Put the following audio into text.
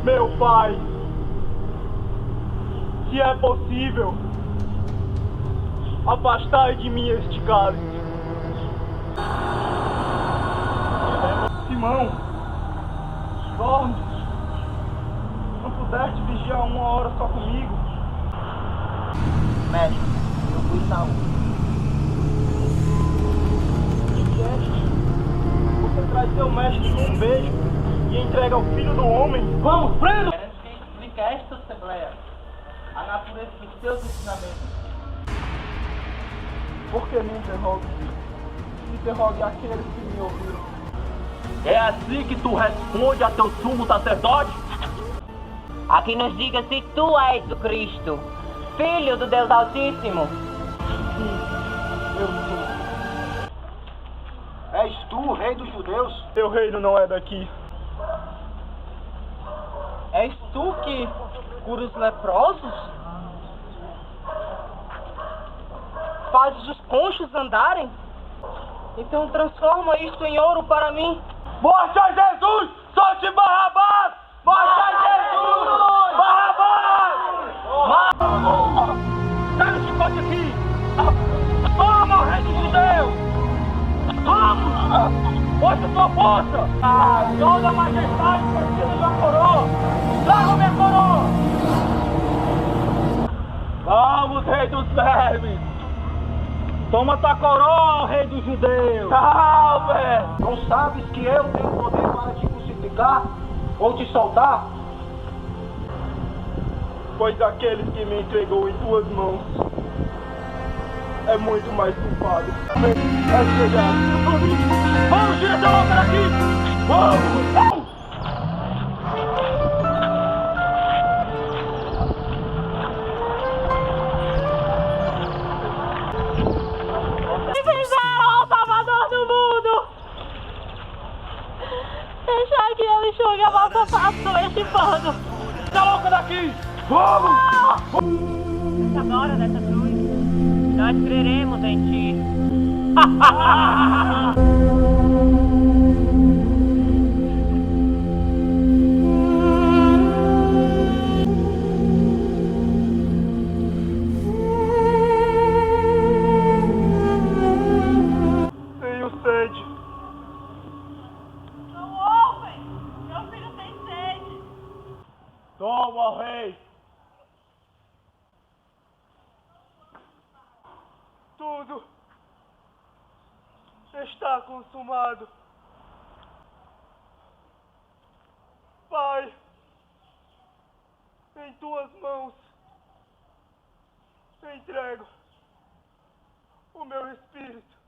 Meu Pai, se é possível, afastai de mim este cálice. Simão, dorme. Não pudeste vigiar 1 hora só comigo? Mestre, eu fui salvo. Que vieste? Você traz seu mestre com um beijo e entrega ao filho do homem? Vamos, prenda! Queremos que explique a esta assembleia a natureza dos seus ensinamentos. Por que me interrogue? Interrogue aqueles que me ouviram. É assim que tu responde a teu sumo sacerdote? A que nos diga se tu és o Cristo, Filho do Deus Altíssimo. Sim, eu sou. És tu o rei dos judeus? Teu reino não é daqui. És tu que cura os leprosos? Fazes os conchos andarem? Então transforma isto em ouro para mim. Morte a Jesus! Solte Barrabás! Morte a Jesus! Barrabás! Sai o chicote aqui! Toma, rei dos judeus! Toma! Mostra tua força! Toda a majestade precisa da coroa! Traga minha coroa! Vamos, rei dos vermes! Toma tua coroa, rei dos judeus! Salve! Não sabes que eu tenho poder para te crucificar ou te soltar? Pois aquele que me entregou em tuas mãos é muito mais culpado. É chegar. Vamos, tira essa louca daqui! Vamos! Fizeram o Salvador do mundo! Deixar que ele enxugue a vossa face com este pano. Tira a louca daqui! Vamos! Nessa hora dessa cruz, nós creremos em ti. Tenho sede. Não ouvem! Meu filho tem sede. Toma, rei. Tudo está consumado. Pai, em tuas mãos entrego o meu espírito.